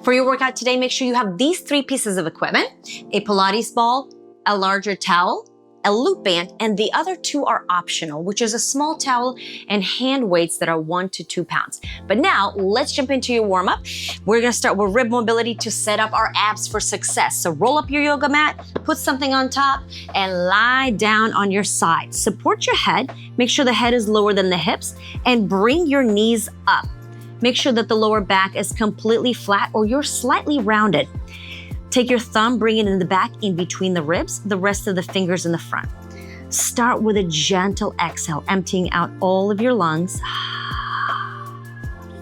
For your workout today, make sure you have these 3 pieces of equipment: a Pilates ball, a larger towel, a loop band, and the other 2 are optional, which is a small towel and hand weights that are 1 to 2 pounds. But now let's jump into your warm-up. We're gonna start with rib mobility to set up our abs for success. So roll up your yoga mat, put something on top, and lie down on your side. Support your head, make sure the head is lower than the hips, and bring your knees up. Make sure that the lower back is completely flat or you're slightly rounded. Take your thumb, bring it in the back in between the ribs, the rest of the fingers in the front. Start with a gentle exhale, emptying out all of your lungs.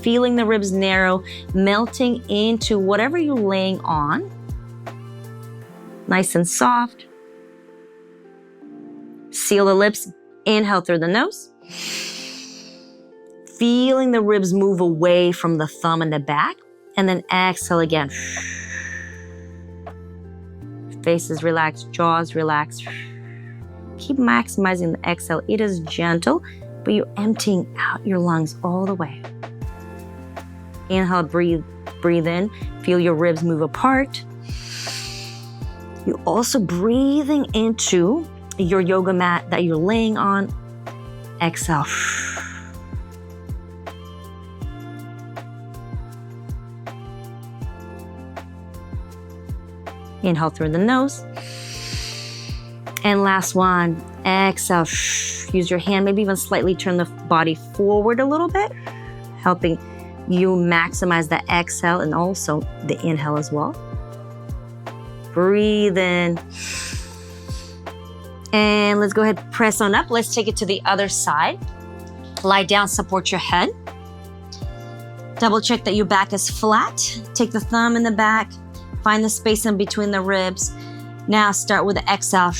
Feeling the ribs narrow, melting into whatever you're laying on. Nice and soft. Seal the lips, inhale through the nose. Feeling the ribs move away from the thumb and the back, and then exhale again. Face is relaxed, jaws relaxed. Keep maximizing the exhale. It is gentle, but you're emptying out your lungs all the way. Inhale, breathe in. Feel your ribs move apart. You're also breathing into your yoga mat that you're laying on. Exhale. Inhale through the nose. And last one, exhale. Use your hand, maybe even slightly turn the body forward a little bit, helping you maximize the exhale and also the inhale as well. Breathe in. And let's go ahead, press on up. Let's take it to the other side. Lie down, support your head. Double check that your back is flat. Take the thumb in the back. Find the space in between the ribs. Now start with the exhale,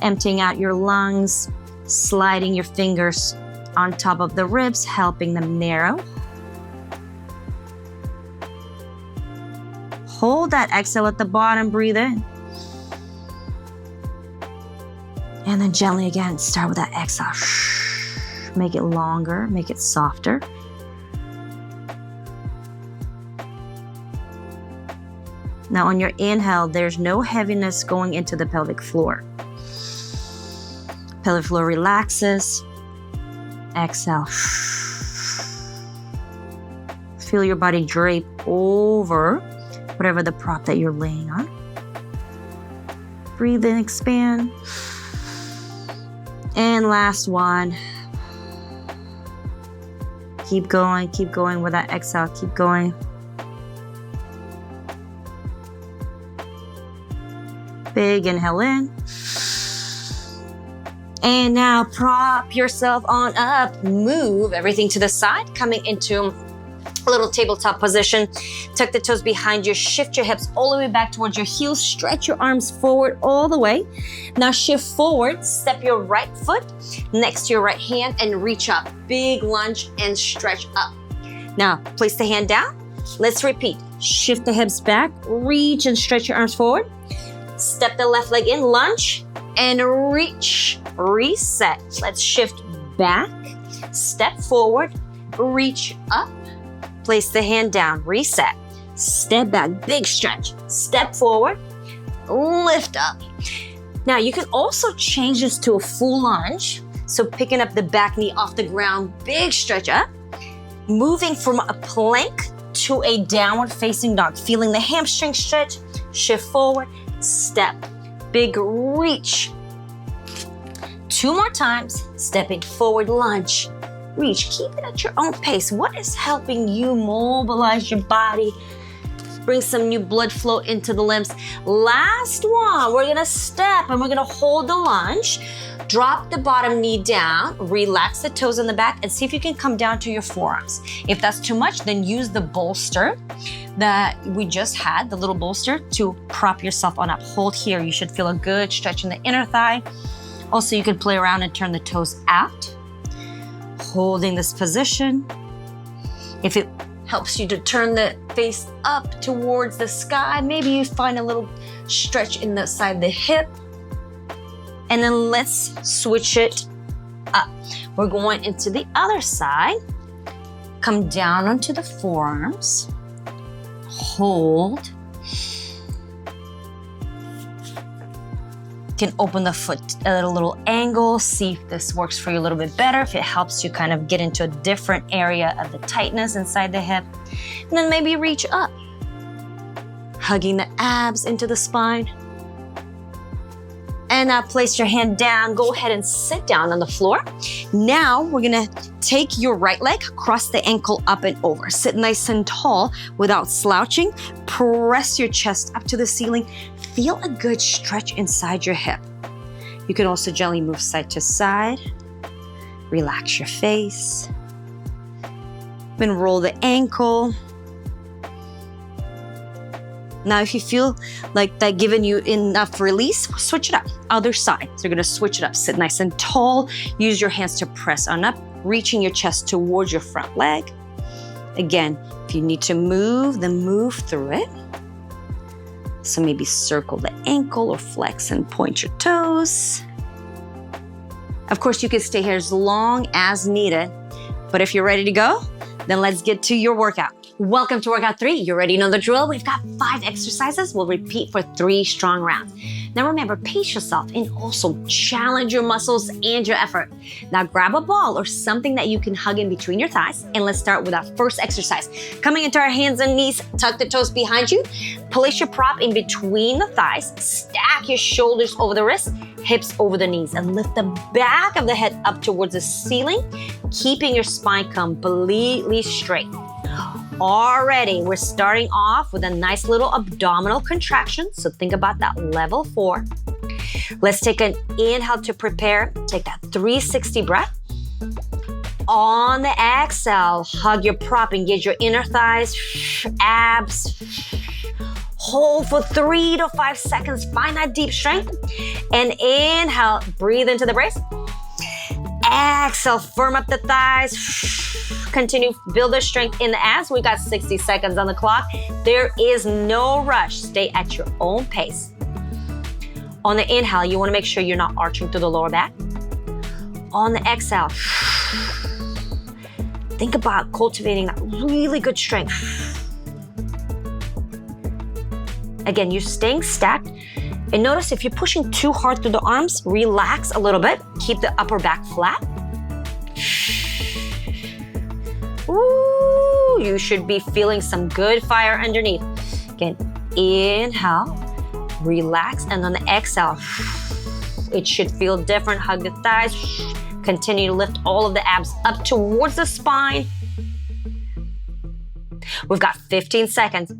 emptying out your lungs, sliding your fingers on top of the ribs, helping them narrow. Hold that exhale at the bottom, breathe in. And then gently again, start with that exhale. Make it longer, make it softer. Now on your inhale, there's no heaviness going into the pelvic floor. Pelvic floor relaxes. Exhale. Feel your body drape over whatever the prop that you're laying on. Breathe in, expand. And last one. Keep going with that exhale, keep going. Big inhale in. And now prop yourself on up. Move everything to the side, coming into a little tabletop position. Tuck the toes behind you. Shift your hips all the way back towards your heels. Stretch your arms forward all the way. Now shift forward. Step your right foot next to your right hand and reach up. Big lunge and stretch up. Now place the hand down. Let's repeat. Shift the hips back. Reach and stretch your arms forward. Step the left leg in, lunge, and reach, reset. Let's shift back, step forward, reach up, place the hand down, reset. Step back, big stretch, step forward, lift up. Now you can also change this to a full lunge. So picking up the back knee off the ground, big stretch up, moving from a plank to a downward facing dog, feeling the hamstring stretch, shift forward, step, big reach. 2 more times, stepping forward, lunge, reach. Keep it at your own pace. What is helping you mobilize your body? Bring some new blood flow into the limbs. Last one, we're gonna step and we're gonna hold the lunge. Drop the bottom knee down, relax the toes in the back, and see if you can come down to your forearms. If that's too much, then use the bolster that we just had, the little bolster, to prop yourself on up. Hold here. You should feel a good stretch in the inner thigh. Also, you can play around and turn the toes out. Holding this position. If it helps you to turn the face up towards the sky, maybe you find a little stretch in the side of the hip. And then let's switch it up. We're going into the other side. Come down onto the forearms. hold. You can open the foot at a little angle, see if this works for you a little bit better, if it helps you kind of get into a different area of the tightness inside the hip. And then maybe reach up, hugging the abs into the spine. And now place your hand down, go ahead and sit down on the floor. Now we're gonna take your right leg, cross the ankle up and over. Sit nice and tall without slouching. Press your chest up to the ceiling. Feel a good stretch inside your hip. You can also gently move side to side. Relax your face. Then roll the ankle. Now, if you feel like that giving you enough release, switch it up. Other side. So you're gonna switch it up. Sit nice and tall. Use your hands to press on up, reaching your chest towards your front leg. Again, if you need to move, then move through it. So maybe circle the ankle or flex and point your toes. Of course, you can stay here as long as needed. But if you're ready to go, then let's get to your workout. Welcome to workout 3. You already know the drill. We've got 5 exercises. We'll repeat for 3 strong rounds. Now remember, pace yourself and also challenge your muscles and your effort. Now grab a ball or something that you can hug in between your thighs, and let's start with our first exercise. Coming into our hands and knees, tuck the toes behind you. Place your prop in between the thighs. Stack your shoulders over the wrists, hips over the knees, and lift the back of the head up towards the ceiling, keeping your spine completely straight. Already, we're starting off with a nice little abdominal contraction. So think about that, level 4. Let's take an inhale to prepare. Take that 360 breath. On the exhale, hug your prop, engage your inner thighs, abs. Hold for 3 to 5 seconds. Find that deep strength. And inhale, breathe into the brace. Exhale, firm up the thighs. Continue, build the strength in the abs. We got 60 seconds on the clock. There is no rush. Stay at your own pace. On the inhale, you want to make sure you're not arching through the lower back. On the exhale, think about cultivating that really good strength. Again, you're staying stacked. And notice if you're pushing too hard through the arms, relax a little bit. Keep the upper back flat. Ooh, you should be feeling some good fire underneath. Again, inhale, relax, and on the exhale, it should feel different. Hug the thighs. Continue to lift all of the abs up towards the spine. We've got 15 seconds.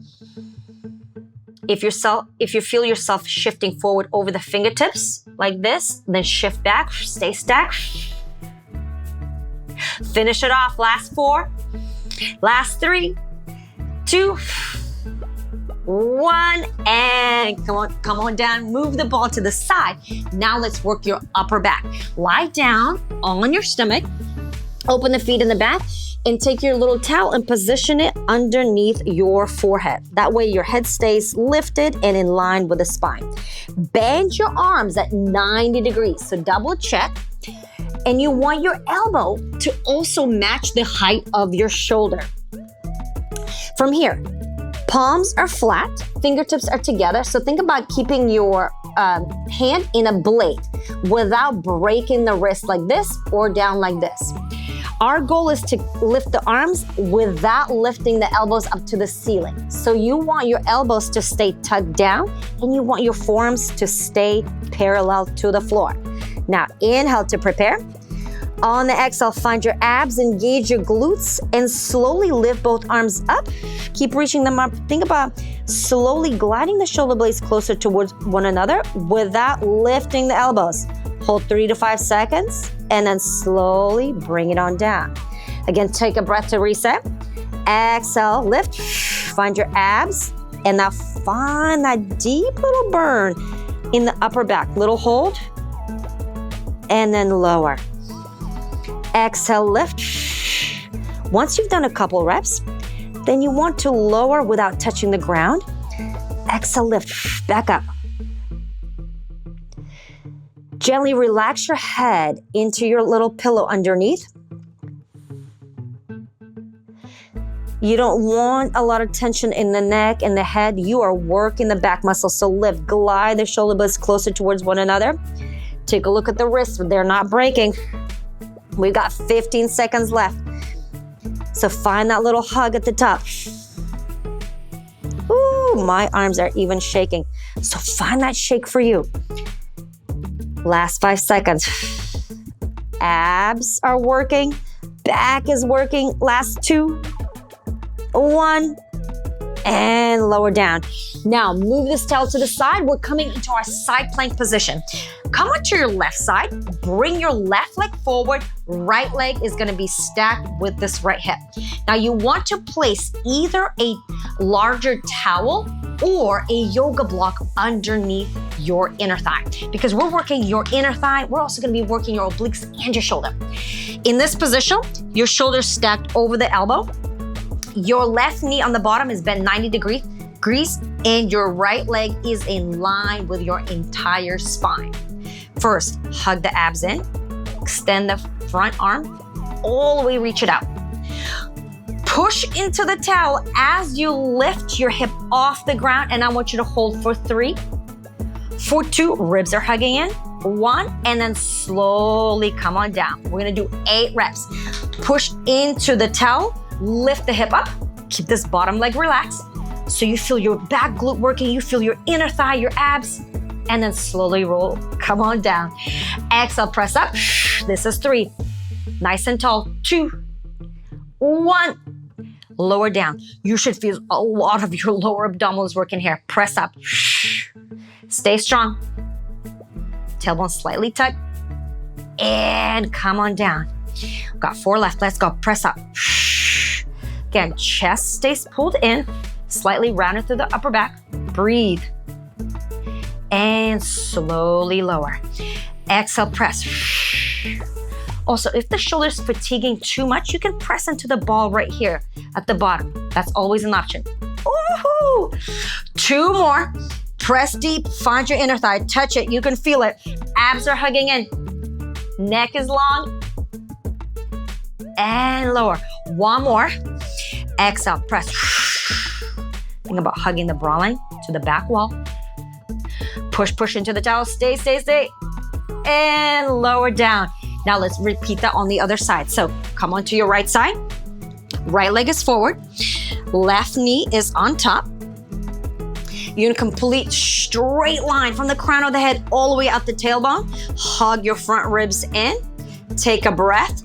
If you feel yourself shifting forward over the fingertips like this, then shift back, stay stacked. Finish it off. Last 4, last 3, 2, 1, and come on down. Move the ball to the side. Now let's work your upper back. Lie down on your stomach. Open the feet in the back. And take your little towel and position it underneath your forehead. That way your head stays lifted and in line with the spine. Bend your arms at 90 degrees. So double check. And you want your elbow to also match the height of your shoulder. From here, palms are flat, fingertips are together. So think about keeping your hand in a blade without breaking the wrist like this or down like this. Our goal is to lift the arms without lifting the elbows up to the ceiling. So you want your elbows to stay tucked down and you want your forearms to stay parallel to the floor. Now inhale to prepare. On the exhale, find your abs, engage your glutes, and slowly lift both arms up. Keep reaching them up. Think about slowly gliding the shoulder blades closer towards one another without lifting the elbows. Hold 3 to 5 seconds, and then slowly bring it on down. Again, take a breath to reset. Exhale, lift, find your abs, and now find that deep little burn in the upper back. Little hold, and then lower. Exhale, lift. Once you've done a couple reps, then you want to lower without touching the ground. Exhale, lift, back up. Gently relax your head into your little pillow underneath. You don't want a lot of tension in the neck and the head. You are working the back muscles. So lift, glide the shoulder blades closer towards one another. Take a look at the wrists. They're not breaking. We've got 15 seconds left. So find that little hug at the top. Ooh, my arms are even shaking. So find that shake for you. Last 5 seconds. Abs are working. Back is working. Last 2, 1, and lower down. Now move this towel to the side. We're coming into our side plank position. Come onto your left side, bring your left leg forward, right leg is gonna be stacked with this right hip. Now you want to place either a larger towel or a yoga block underneath your inner thigh. Because we're working your inner thigh, we're also gonna be working your obliques and your shoulder. In this position, your shoulders stacked over the elbow. Your left knee on the bottom is bent 90 degrees, and your right leg is in line with your entire spine. First, hug the abs in, extend the front arm, all the way reach it out. Push into the towel as you lift your hip off the ground, and I want you to hold for 3, for 2, ribs are hugging in, 1, and then slowly come on down. We're gonna do 8 reps. Push into the towel, lift the hip up, keep this bottom leg relaxed. So you feel your back glute working, you feel your inner thigh, your abs, and then slowly roll, come on down. Exhale, press up. This is 3, nice and tall, 2, 1, lower down. You should feel a lot of your lower abdominals working here. Press up, stay strong. Tailbone slightly tucked, and come on down. Got 4 left, let's go, press up. Again, chest stays pulled in, slightly rounded through the upper back. Breathe. And slowly lower. Exhale, press. Also, if the shoulder's fatiguing too much, you can press into the ball right here at the bottom. That's always an option. Woohoo! 2 more. Press deep, find your inner thigh, touch it, you can feel it. Abs are hugging in. Neck is long. And lower. 1 more. Exhale, press. Think about hugging the bra line to the back wall. Push into the towel, stay. And lower down. Now let's repeat that on the other side. So come onto your right side. Right leg is forward. Left knee is on top. You're gonna complete straight line from the crown of the head all the way up the tailbone. Hug your front ribs in. Take a breath.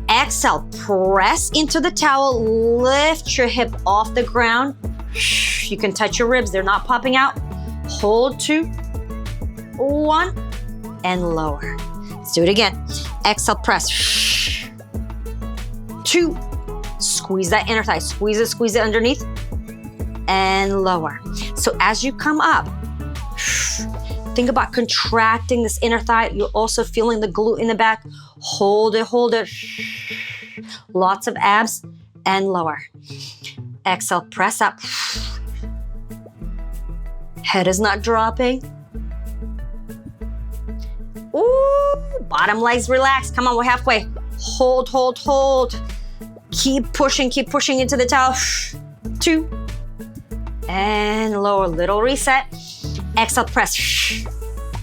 Exhale, press into the towel, lift your hip off the ground. You can touch your ribs, they're not popping out. Hold 2, 1, and lower. Let's do it again. Exhale, press. 2, squeeze that inner thigh, squeeze it underneath, and lower. So as you come up, think about contracting this inner thigh. You're also feeling the glute in the back. Hold it. Lots of abs, and lower. Exhale, press up. Head is not dropping. Ooh, bottom legs relaxed. Come on, we're halfway. Hold. Keep pushing into the towel. 2, and lower, little reset. Exhale, press.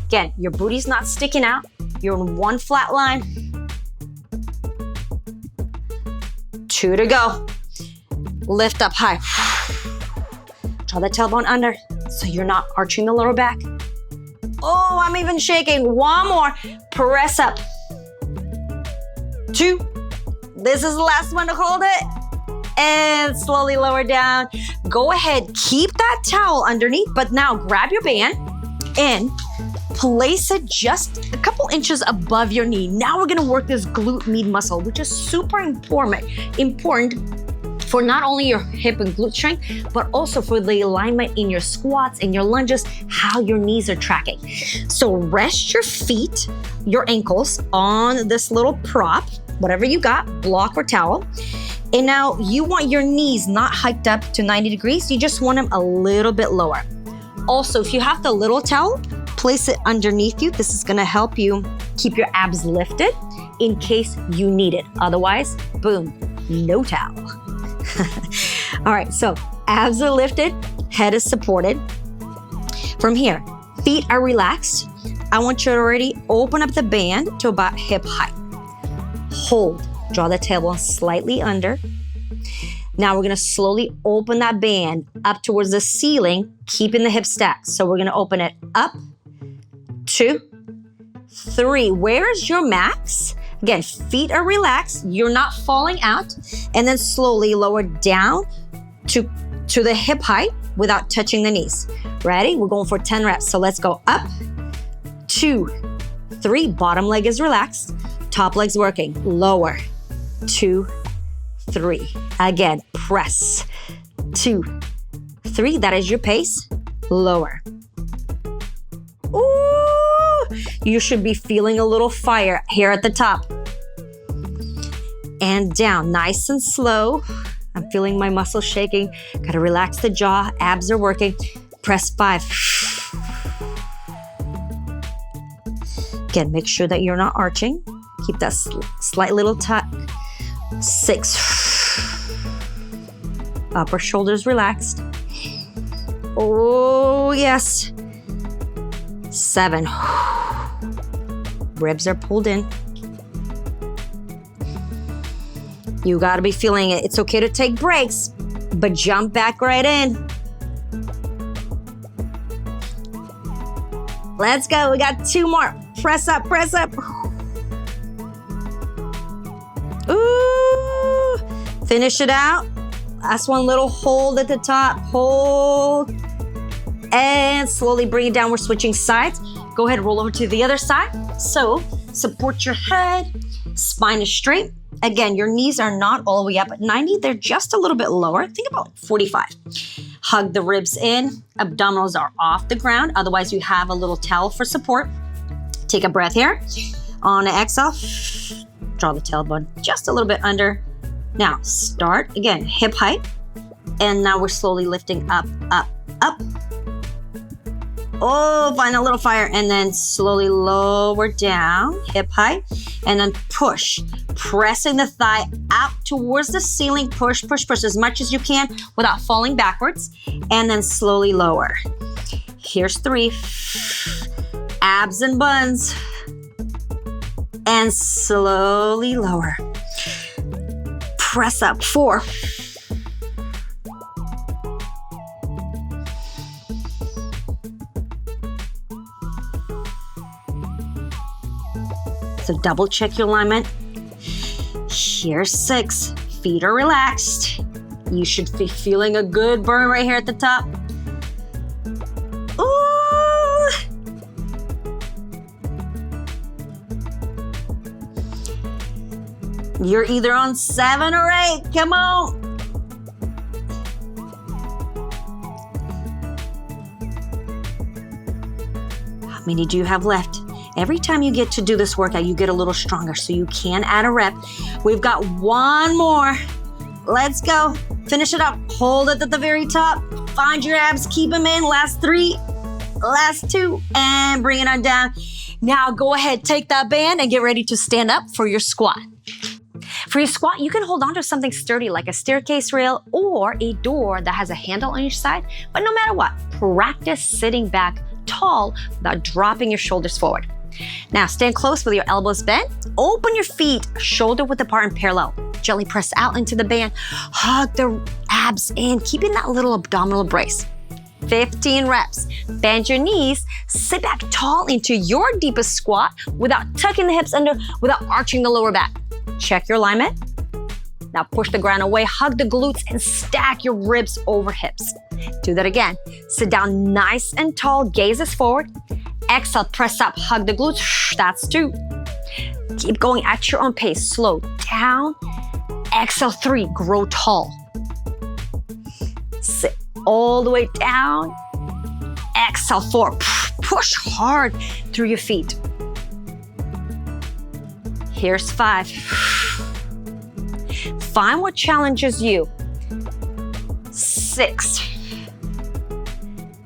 Again, your booty's not sticking out. You're in one flat line. 2 to go. Lift up high. Draw the tailbone under so you're not arching the lower back. Oh, I'm even shaking. 1 more. Press up. 2. This is the last one to hold it. And slowly lower down. Go ahead, keep that towel underneath, but now grab your band and place it just a couple inches above your knee. Now we're gonna work this glute med muscle, which is super important for not only your hip and glute strength, but also for the alignment in your squats and your lunges, how your knees are tracking. So rest your feet, your ankles on this little prop, whatever you got, block or towel. And now you want your knees not hiked up to 90 degrees, you just want them a little bit lower. Also, if you have the little towel, place it underneath you. This is gonna help you keep your abs lifted in case you need it. Otherwise, boom, no towel. All right, so abs are lifted, head is supported. From here, feet are relaxed. I want you to already open up the band to about hip height. Hold, draw the tailbone slightly under. Now we're gonna slowly open that band up towards the ceiling, keeping the hips stacked. So we're gonna open it up, 2, 3. Where's your max? Again, feet are relaxed, you're not falling out, and then slowly lower down to the hip height without touching the knees. Ready? We're going for 10 reps. So let's go up, 2, 3. Bottom leg is relaxed, top leg's working. Lower, 2, 3. Again, press, 2, 3. That is your pace. Lower. Ooh, you should be feeling a little fire here at the top. And down, nice and slow. I'm feeling my muscles shaking. Gotta relax the jaw, abs are working. Press 5. Again, make sure that you're not arching. Keep that slight little tuck. 6. Upper shoulders relaxed. Oh, yes. 7. Ribs are pulled in. You gotta be feeling it. It's okay to take breaks, but jump back right in. Let's go, we got 2 more. Press up, press up. Ooh, finish it out. Last one, little hold at the top, hold. And slowly bring it down, we're switching sides. Go ahead, roll over to the other side. So, support your head, spine is straight. Again, your knees are not all the way up at 90, they're just a little bit lower. Think about 45. Hug the ribs in, abdominals are off the ground. Otherwise, you have a little towel for support. Take a breath here. On an exhale, draw the tailbone just a little bit under. Now, start, again, hip height. And now we're slowly lifting up, up, up. Oh, find a little fire. And then slowly lower down, hip height. And then push, pressing the thigh out towards the ceiling. Push, push, push as much as you can without falling backwards. And then slowly lower. Here's 3. Abs and buns. And slowly lower. Press up, 4. So double check your alignment. Here's 6. Feet are relaxed. You should be feeling a good burn right here at the top. Ooh. You're either on 7 or 8. Come on. How many do you have left? Every time you get to do this workout, you get a little stronger, so you can add a rep. We've got 1 more. Let's go. Finish it up. Hold it at the very top. Find your abs, keep them in. Last 3, last 2, and bring it on down. Now go ahead, take that band and get ready to stand up for your squat. For your squat, you can hold on to something sturdy like a staircase rail or a door that has a handle on each side. But no matter what, practice sitting back tall without dropping your shoulders forward. Now stand close with your elbows bent. Open your feet shoulder width apart and parallel. Gently press out into the band. Hug the abs in, keeping that little abdominal brace. 15 reps. Bend your knees. Sit back tall into your deepest squat without tucking the hips under, without arching the lower back. Check your alignment. Now push the ground away, hug the glutes, and stack your ribs over hips. Do that again. Sit down nice and tall, gazes forward. Exhale, press up, hug the glutes. That's 2. Keep going at your own pace. Slow down. Exhale, 3, grow tall. Sit all the way down. Exhale, 4, push hard through your feet. Here's 5. Find what challenges you. 6.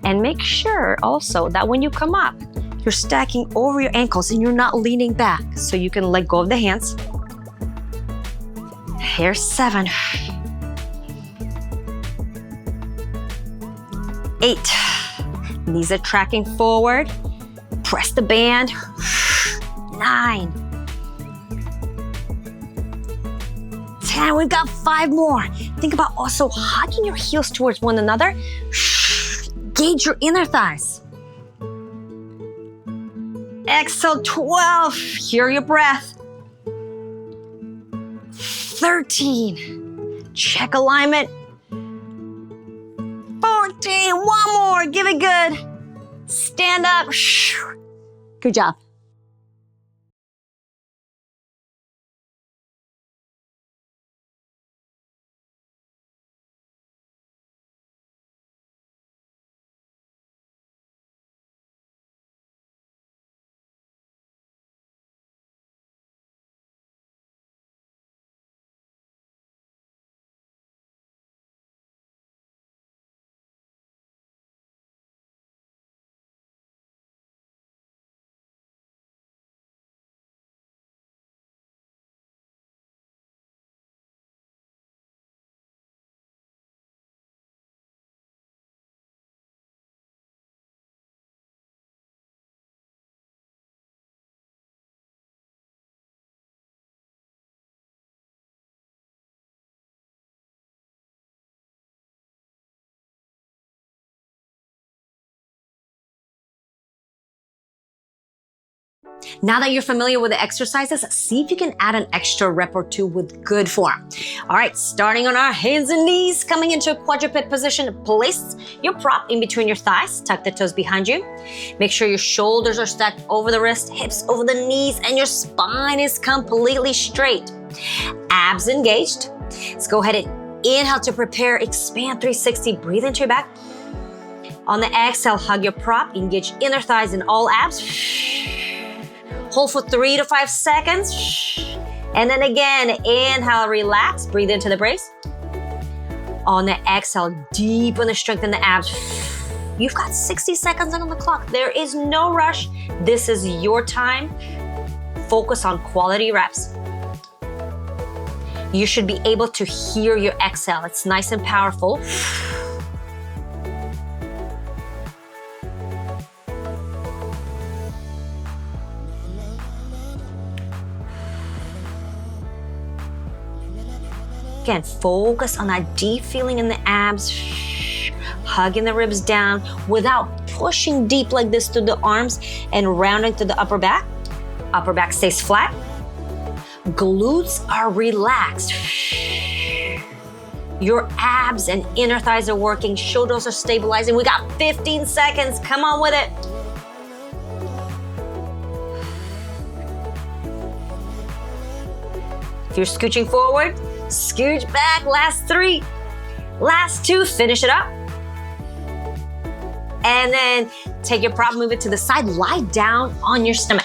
And make sure also that when you come up, you're stacking over your ankles and you're not leaning back, so you can let go of the hands. Here's 7. 8. Knees are tracking forward. Press the band. 9. 10. We've got 5 more. Think about also hugging your heels towards one another. Gauge your inner thighs. Exhale, 12. Hear your breath. 13. Check alignment. 14. One more. Give it good. Stand up. Good job. Now that you're familiar with the exercises, see if you can add an extra rep or two with good form. All right, starting on our hands and knees, coming into a quadruped position, place your prop in between your thighs, tuck the toes behind you. Make sure your shoulders are stacked over the wrist, hips over the knees, and your spine is completely straight. Abs engaged. Let's go ahead and inhale to prepare, expand 360, breathe into your back. On the exhale, hug your prop, engage inner thighs and all abs. Hold for 3 to 5 seconds. And then again, inhale, relax, breathe into the brace. On the exhale, deepen the strength in the abs. You've got 60 seconds on the clock. There is no rush. This is your time. Focus on quality reps. You should be able to hear your exhale. It's nice and powerful. Again, focus on that deep feeling in the abs, hugging the ribs down without pushing deep like this through the arms and rounding through the upper back. Upper back stays flat. Glutes are relaxed. Your abs and inner thighs are working, shoulders are stabilizing. We got 15 seconds, come on with it. If you're scooching forward, scooch back, last 3, last 2, finish it up. And then take your prop, move it to the side, lie down on your stomach.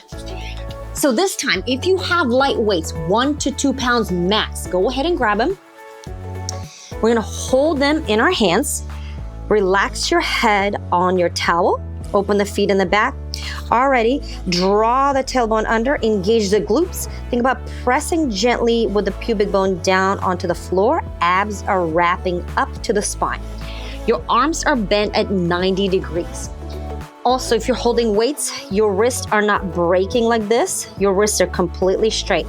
So this time, if you have light weights, 1 to 2 pounds max, go ahead and grab them. We're gonna hold them in our hands. Relax your head on your towel. Open the feet in the back. Already, draw the tailbone under, engage the glutes. Think about pressing gently with the pubic bone down onto the floor. Abs are wrapping up to the spine. Your arms are bent at 90 degrees. Also, if you're holding weights, your wrists are not breaking like this. Your wrists are completely straight.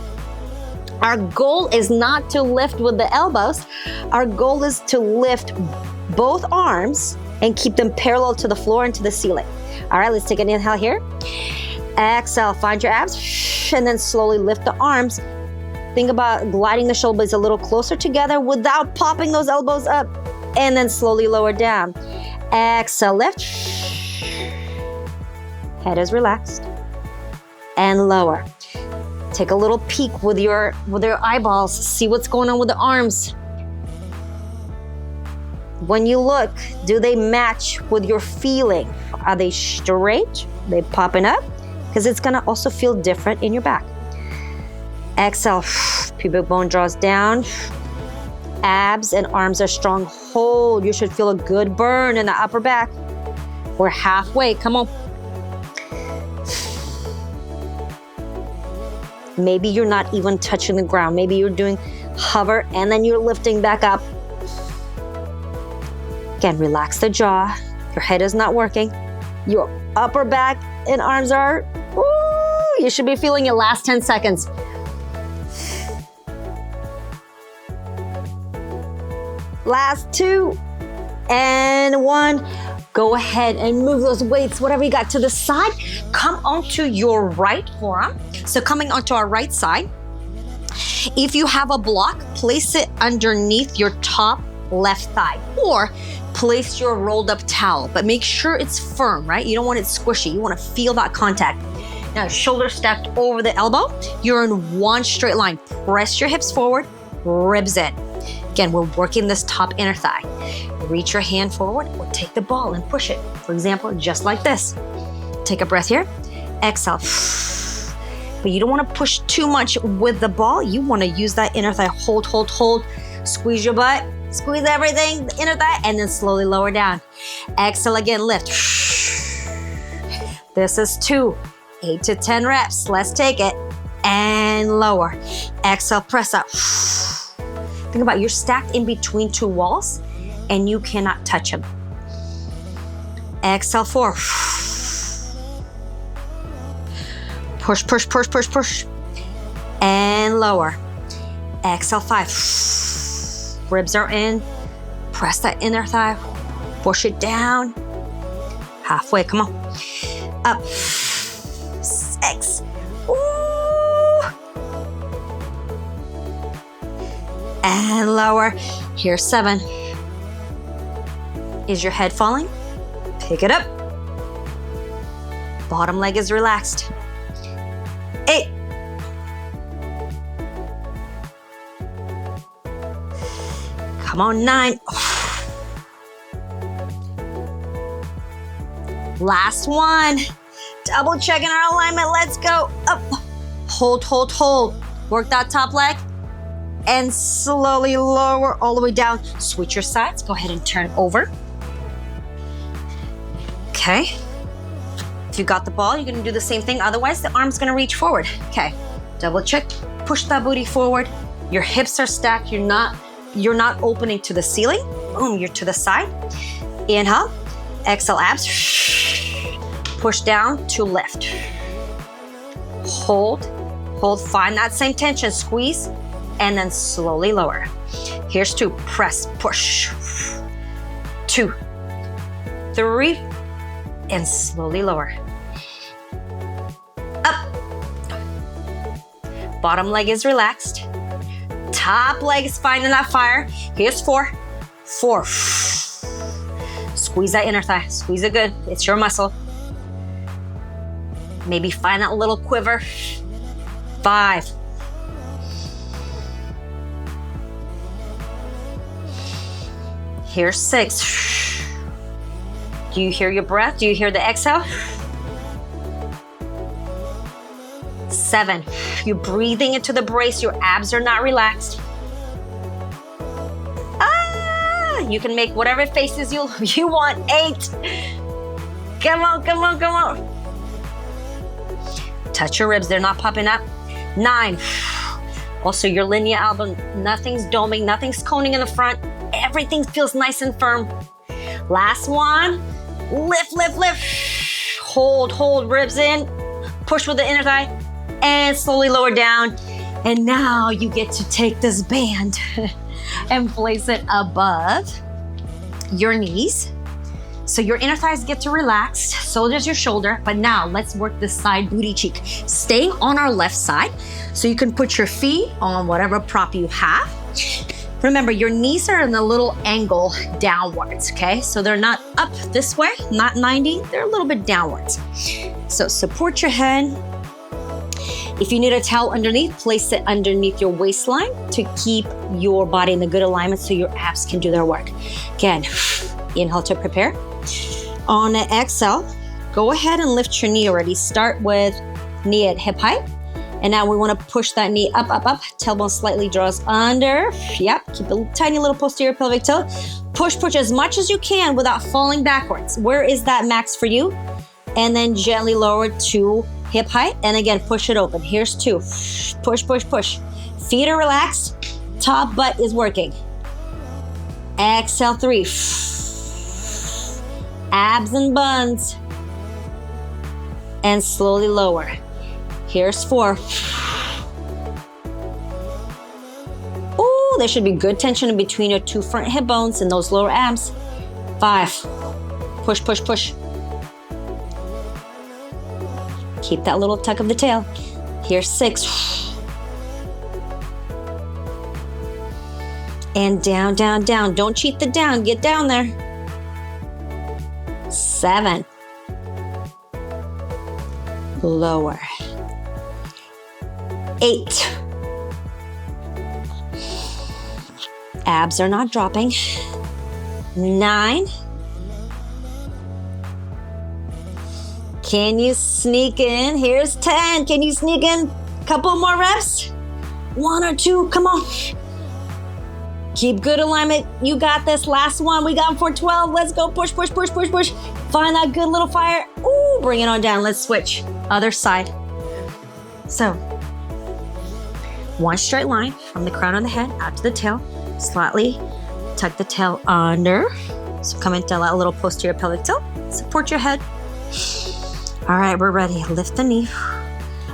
Our goal is not to lift with the elbows. Our goal is to lift both arms and keep them parallel to the floor and to the ceiling. All right, let's take an inhale here. Exhale, find your abs, and then slowly lift the arms. Think about gliding the shoulders a little closer together without popping those elbows up, and then slowly lower down. Exhale, lift. Head is relaxed. And lower. Take a little peek with your eyeballs. See what's going on with the arms. When you look, do they match with your feeling? Are they straight? Are they popping up? Because it's gonna also feel different in your back. Exhale, pubic bone draws down. Abs and arms are strong. Hold, you should feel a good burn in the upper back. We're halfway, come on. Maybe you're not even touching the ground. Maybe you're doing hover and then you're lifting back up. Again, relax the jaw, Your head is not working. Your upper back and arms are, woo, you should be feeling it last 10 seconds. Last 2 and 1. Go ahead and move those weights, whatever you got, to the side. Come onto your right forearm. So coming onto our right side. If you have a block, place it underneath your top left thigh, or place your rolled up towel, but make sure it's firm, right? You don't want it squishy. You want to feel that contact. Now, shoulder stacked over the elbow. You're in one straight line. Press your hips forward, ribs in. Again, we're working this top inner thigh. Reach your hand forward or take the ball and push it. For example, just like this. Take a breath here. Exhale. But you don't want to push too much with the ball. You want to use that inner thigh. Hold, hold, hold. Squeeze your butt. Squeeze everything, the inner thigh, and then slowly lower down. Exhale again, lift. This is 2, 8 to 10 reps. Let's take it. And lower. Exhale, press up. Think about it, you're stacked in between 2 walls and you cannot touch them. Exhale, 4. Push, push, push, push, push. And lower. Exhale, 5. Ribs are in. Press that inner thigh. Push it down. Halfway, come on. Up. 6. Ooh. And lower. Here's 7. Is your head falling? Pick it up. Bottom leg is relaxed. 8. Come on, 9. Last one. Double checking our alignment. Let's go. Up. Hold, hold, hold. Work that top leg. And slowly lower all the way down. Switch your sides. Go ahead and turn over. Okay. If you got the ball, you're gonna do the same thing. Otherwise, the arm's gonna reach forward. Okay. Double check. Push that booty forward. Your hips are stacked. You're not opening to the ceiling. Boom, you're to the side. Inhale. Exhale, abs. Push down to lift. Hold. Hold. Find that same tension. Squeeze. And then slowly lower. Here's 2. Press, push. 2, 3, and slowly lower. Up. Bottom leg is relaxed. Top leg is finding that fire. Here's 4. 4. Squeeze that inner thigh. Squeeze it good. It's your muscle. Maybe find that little quiver. 5. Here's 6. Do you hear your breath? Do you hear the exhale? 7. You're breathing into the brace. Your abs are not relaxed. You can make whatever faces you want. 8. Come on, come on, come on. Touch your ribs. They're not popping up. 9. Also, your linea album. Nothing's doming. Nothing's coning in the front. Everything feels nice and firm. Last one. Lift, lift, lift. Hold, hold, ribs in. Push with the inner thigh. And slowly lower down. And now you get to take this band and place it above your knees. So your inner thighs get to relax. So does your shoulder. But now let's work the side booty cheek. Staying on our left side. So you can put your feet on whatever prop you have. Remember, your knees are in a little angle downwards, okay? So they're not up this way, not 90, they're a little bit downwards. So support your head. If you need a towel underneath, place it underneath your waistline to keep your body in a good alignment so your abs can do their work. Again, inhale to prepare. On an exhale, go ahead and lift your knee already. Start with knee at hip height. And now we want to push that knee up, up, up. Tailbone slightly draws under. Yep, keep a tiny little posterior pelvic tilt. Push, push as much as you can without falling backwards. Where is that max for you? And then gently lower to hip height. And again, push it open. Here's 2. Push, push, push. Feet are relaxed. Top butt is working. Exhale, 3. abs and buns. And slowly lower. Here's 4. Ooh, there should be good tension in between your 2 front hip bones and those lower abs. 5. Push, push, push. Keep that little tuck of the tail. Here's 6. And down, down, down. Don't cheat the down. Get down there. 7. Lower. 8. Abs are not dropping. 9. Can you sneak in? Here's 10. Can you sneak in? Couple more reps. 1 or 2. Come on. Keep good alignment. You got this. Last one. We got for 12. Let's go. Push, push, push, push, push. Find that good little fire. Ooh, bring it on down. Let's switch. Other side. So, one straight line from the crown of the head out to the tail. Slightly tuck the tail under. So come into that little posterior pelvic tilt. Support your head. All right, we're ready. Lift the knee.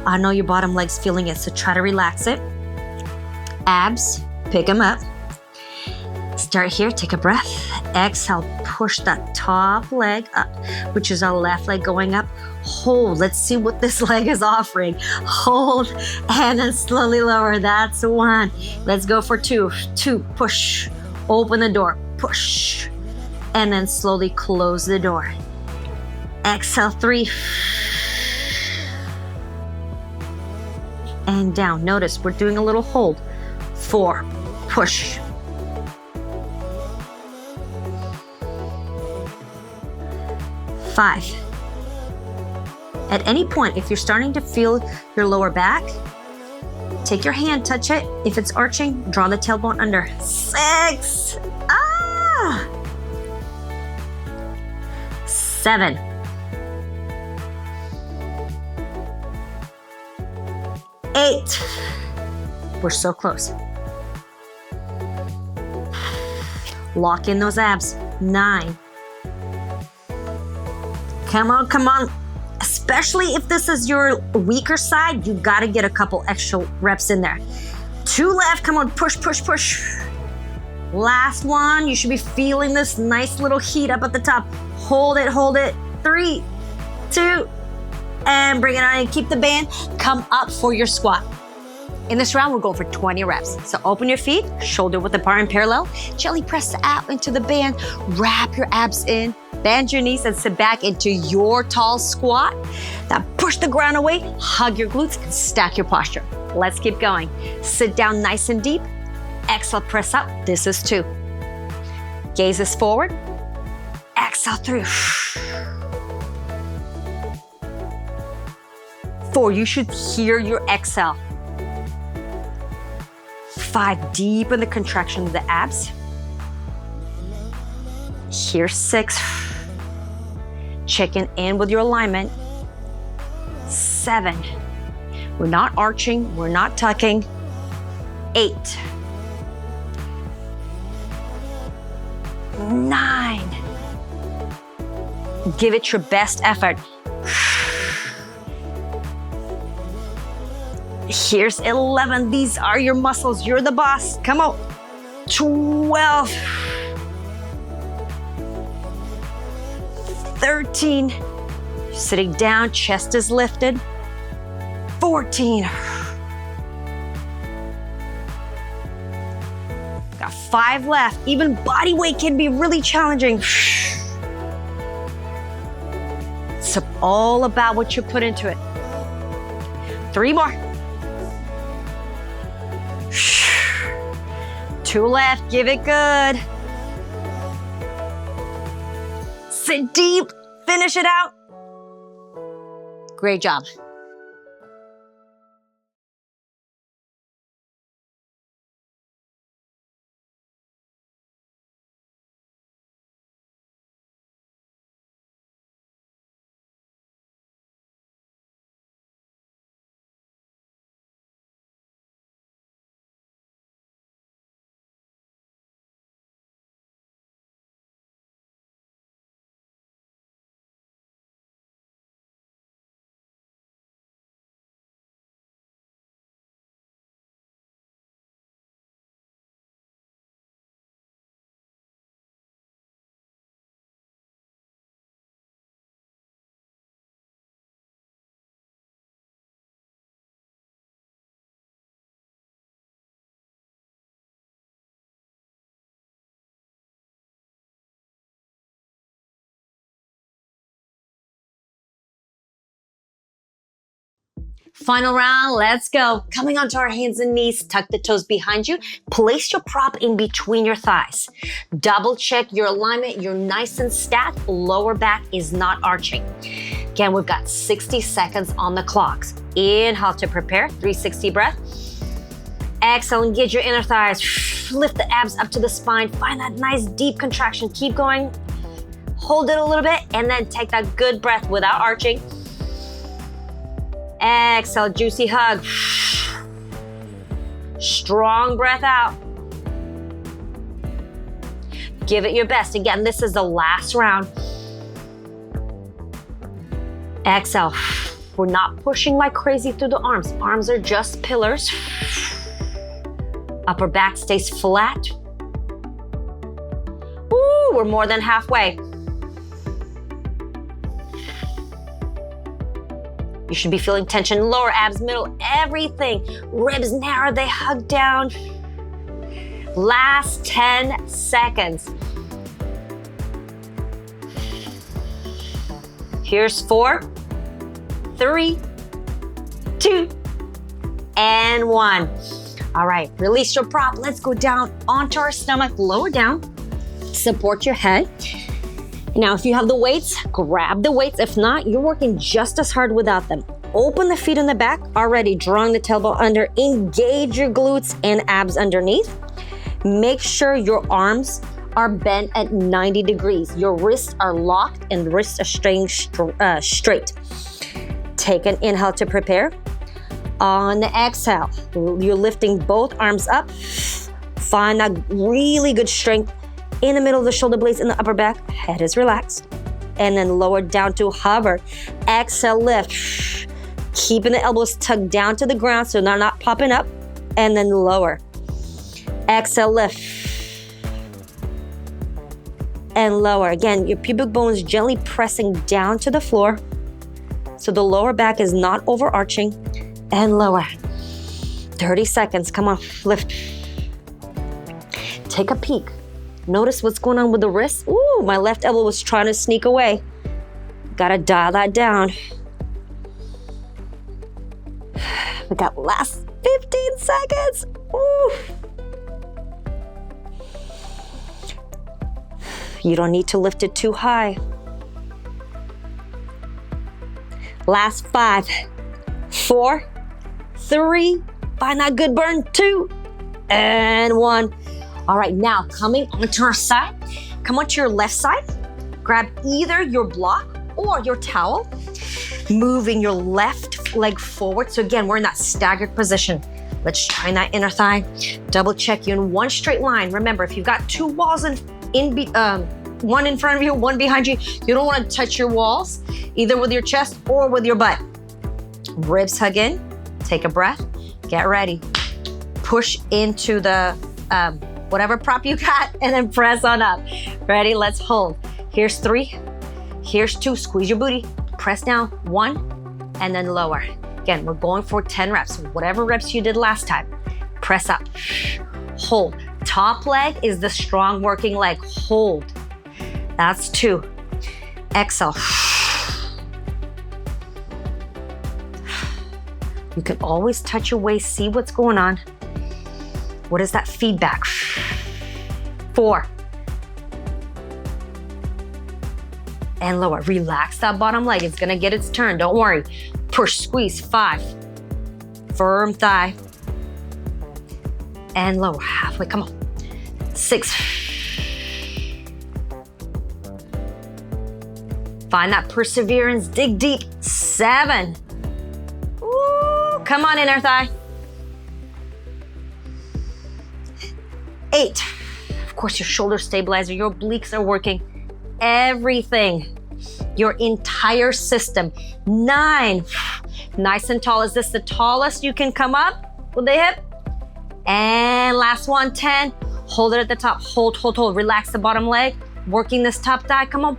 I know your bottom leg's feeling it, so try to relax it. Abs, pick them up. Start here, take a breath. Exhale, push that top leg up, which is our left leg going up. Hold, let's see what this leg is offering. Hold, and then slowly lower. That's 1. Let's go for 2. 2, push. Open the door, push. And then slowly close the door. Exhale, 3. And down. Notice we're doing a little hold. 4, push. 5. At any point, if you're starting to feel your lower back, take your hand, touch it. If it's arching, draw the tailbone under. 6. 7. 8. We're so close. Lock in those abs. 9. Come on, come on. Especially if this is your weaker side, you gotta get a couple extra reps in there. 2 left, come on, push, push, push. Last one, you should be feeling this nice little heat up at the top. Hold it, hold it. 3, 2, and bring it on and keep the band. Come up for your squat. In this round, we're going for 20 reps. So open your feet, shoulder width apart and parallel. Gently press out into the band. Wrap your abs in. Bend your knees and sit back into your tall squat. Now push the ground away, hug your glutes, and stack your posture. Let's keep going. Sit down nice and deep. Exhale, press up. This is 2. Gazes forward. Exhale, 3. 4, you should hear your exhale. 5, deepen the contraction of the abs. Here's 6. Checking in with your alignment. 7. We're not arching, we're not tucking. 8. 9. Give it your best effort. Here's 11. These are your muscles. You're the boss. Come on. 12. 13. Sitting down, chest is lifted. 14. Got 5 left. Even body weight can be really challenging. It's all about what you put into it. 3 more. 2 left, give it good. Sit deep, finish it out. Great job. Final round, let's go. Coming onto our hands and knees, tuck the toes behind you. Place your prop in between your thighs. Double check your alignment. You're nice and stacked. Lower back is not arching. Again, we've got 60 seconds on the clocks. Inhale to prepare, 360 breath. Exhale, engage your inner thighs. Lift the abs up to the spine. Find that nice deep contraction. Keep going. Hold it a little bit and then take that good breath without arching. Exhale, juicy hug. Strong breath out. Give it your best. Again, this is the last round. Exhale. We're not pushing like crazy through the arms. Arms are just pillars. Upper back stays flat. Ooh, we're more than halfway. You should be feeling tension, lower abs, middle, everything. Ribs narrow, they hug down. Last 10 seconds. Here's 4, 3, 2, and 1. All right, release your prop. Let's go down onto our stomach, lower down. Support your head. Now, if you have the weights, grab the weights. If not, you're working just as hard without them. Open the feet in the back, already drawing the tailbone under. Engage your glutes and abs underneath. Make sure your arms are bent at 90 degrees. Your wrists are locked and the wrists are staying straight. Take an inhale to prepare. On the exhale, you're lifting both arms up. Find that really good strength in the middle of the shoulder blades in the upper back. Head is relaxed. And then lower down to hover. Exhale, lift. Keeping the elbows tucked down to the ground so they're not popping up. And then lower. Exhale, lift. And lower. Again, your pubic bone is gently pressing down to the floor so the lower back is not overarching. And lower. 30 seconds. Come on, lift. Take a peek. Notice what's going on with the wrist. Ooh, my left elbow was trying to sneak away. Gotta dial that down. We got last 15 seconds. Ooh. You don't need to lift it too high. Last 5, 4, 3, find that good burn, 2, and 1. All right, now coming onto our side, come onto your left side, grab either your block or your towel, moving your left leg forward. So again, we're in that staggered position. Let's try that inner thigh. Double check you in one straight line. Remember, if you've got 2 walls one in front of you, one behind you, you don't want to touch your walls, either with your chest or with your butt. Ribs hug in, take a breath, get ready. Push into the whatever prop you got and then press on up. Ready, let's hold. Here's 3, here's 2, squeeze your booty, press down, 1, and then lower. Again, we're going for 10 reps. Whatever reps you did last time, press up, hold. Top leg is the strong working leg, hold. That's 2. Exhale. You can always touch your waist, see what's going on. What is that feedback? 4. And lower. Relax that bottom leg. It's gonna get its turn. Don't worry. Push, squeeze. 5. Firm thigh. And lower. Halfway. Come on. 6. Find that perseverance. Dig deep. 7. Ooh, come on, inner thigh. 8. Of course, your shoulder stabilizer, your obliques are working. Everything. Your entire system. 9. Nice and tall. Is this the tallest you can come up with the hip? And last one, 10. Hold it at the top. Hold, hold, hold. Relax the bottom leg. Working this top thigh. Come on.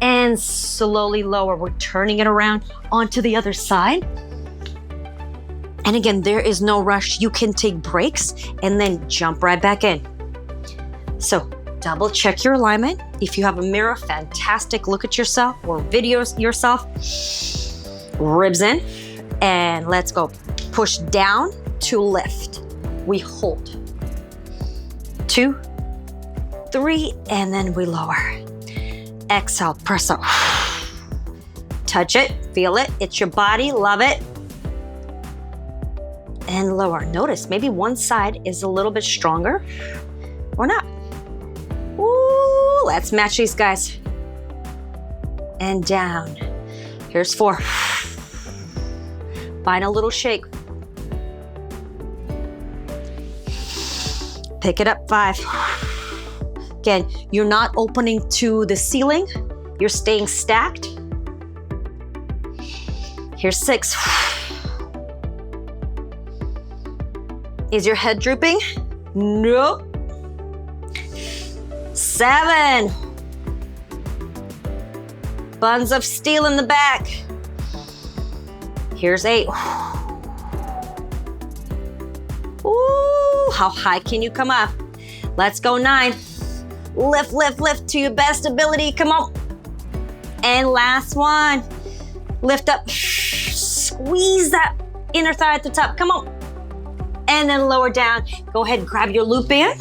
And slowly lower. We're turning it around onto the other side. And again, there is no rush. You can take breaks and then jump right back in. So double check your alignment. If you have a mirror, fantastic. Look at yourself or videos yourself. Ribs in, And let's go. Push down to lift. We hold. 2, 3, and then we lower. Exhale, press up. Touch it, feel it. It's your body, love it. And lower. Notice maybe one side is a little bit stronger or not. Ooh, let's match these guys. And down. Here's 4. Find a little shake. Pick it up, 5. Again, you're not opening to the ceiling. You're staying stacked. Here's 6. Is your head drooping? Nope. 7. Buns of steel in the back. Here's 8. Ooh, how high can you come up? Let's go, 9. Lift, lift, lift to your best ability. Come on. And last one. Lift up. Squeeze that inner thigh at the top. Come on. And then lower down. Go ahead and grab your loop band.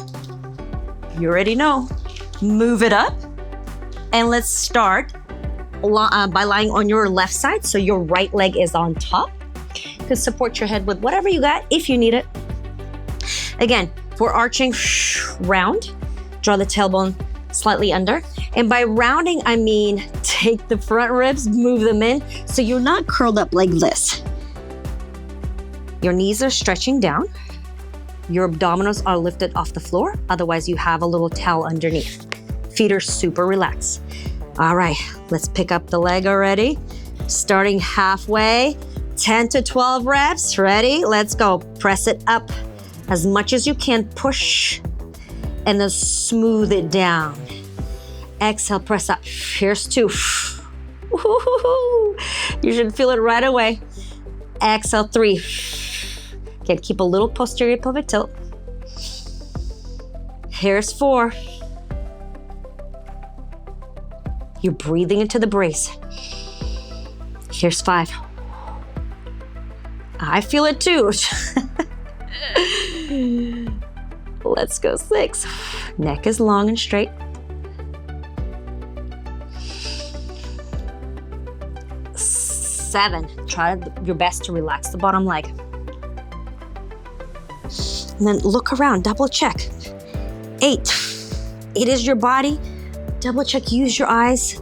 You already know. Move it up. And let's start by lying on your left side so your right leg is on top. You can support your head with whatever you got if you need it. Again, for arching, round. Draw the tailbone slightly under. And by rounding, I mean take the front ribs, move them in so you're not curled up like this. Your knees are stretching down. Your abdominals are lifted off the floor. Otherwise, you have a little towel underneath. Feet are super relaxed. All right, let's pick up the leg already. Starting halfway, 10 to 12 reps. Ready? Let's go. Press it up as much as you can. Push and then smooth it down. Exhale, press up. Here's 2. Woo-hoo-hoo-hoo. You should feel it right away. Exhale, 3. Again, keep a little posterior pelvic tilt. Here's 4. You're breathing into the brace. Here's 5. I feel it too. Let's go, 6. Neck is long and straight. 7. Try your best to relax the bottom leg. And then look around, double check. 8. It is your body. Double check, use your eyes.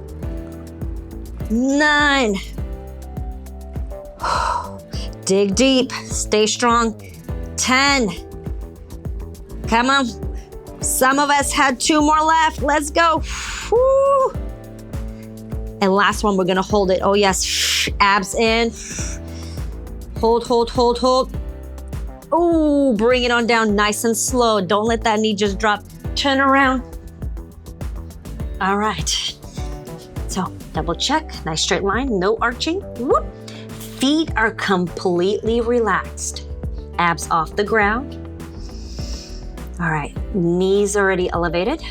9. Dig deep, stay strong. 10. Come on. Some of us had 2 more left. Let's go. Woo. And last one, we're gonna hold it. Oh yes, abs in. Hold, hold, hold, hold. Ooh, bring it on down nice and slow. Don't let that knee just drop. Turn around. All right. So double check, nice straight line, no arching. Whoop. Feet are completely relaxed. Abs off the ground. All right, knees already elevated.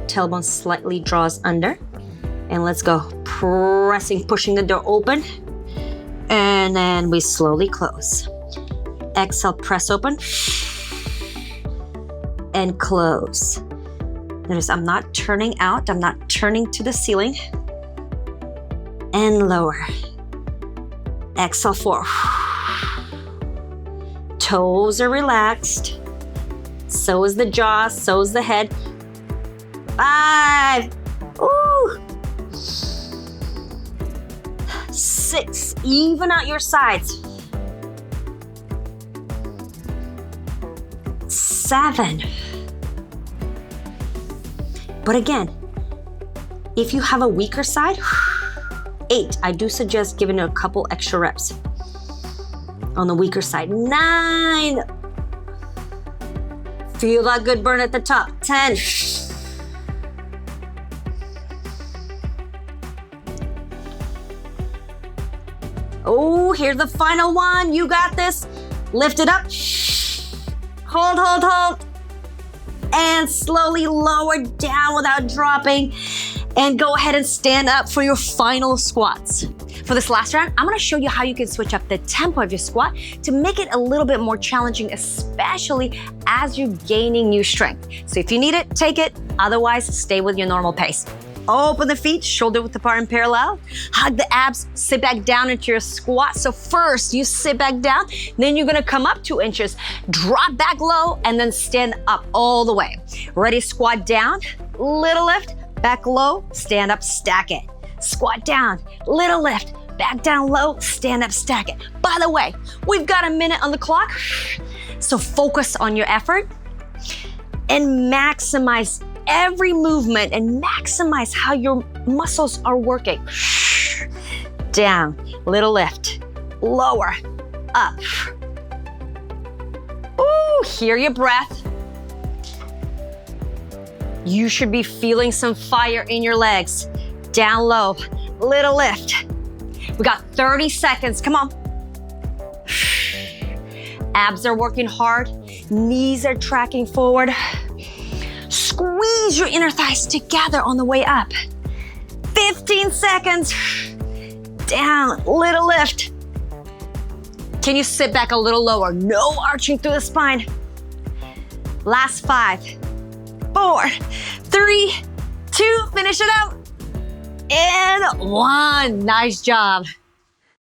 Tailbone slightly draws under. And let's go. Pressing, pushing the door open. And then we slowly close. Exhale, press open. And close. Notice I'm not turning out. I'm not turning to the ceiling. And lower. Exhale, 4. Toes are relaxed. So is the jaw, so is the head. 5. Ooh. 6. Even out your sides. 7. But again, if you have a weaker side, 8. I do suggest giving it a couple extra reps on the weaker side. 9. Feel that good burn at the top. 10. Oh, here's the final one. You got this. Lift it up. Hold, hold, hold. And slowly lower down without dropping. And go ahead and stand up for your final squats. For this last round, I'm gonna show you how you can switch up the tempo of your squat to make it a little bit more challenging, especially as you're gaining new strength. So if you need it, take it. Otherwise, stay with your normal pace. Open the feet, shoulder width apart and parallel. Hug the abs, sit back down into your squat. So first, you sit back down, then you're gonna come up 2 inches, drop back low, and then stand up all the way. Ready, squat down, little lift, back low, stand up, stack it. Squat down, little lift, back down low, stand up, stack it. By the way, we've got a minute on the clock, so focus on your effort and maximize every movement and maximize how your muscles are working. Down, little lift, lower, up. Ooh, hear your breath. You should be feeling some fire in your legs. Down low, little lift. We got 30 seconds, come on. Abs are working hard, knees are tracking forward. Squeeze your inner thighs together on the way up. 15 seconds. Down, little lift. Can you sit back a little lower? No arching through the spine. Last 5, 4, 3, 2, finish it out. And 1. Nice job.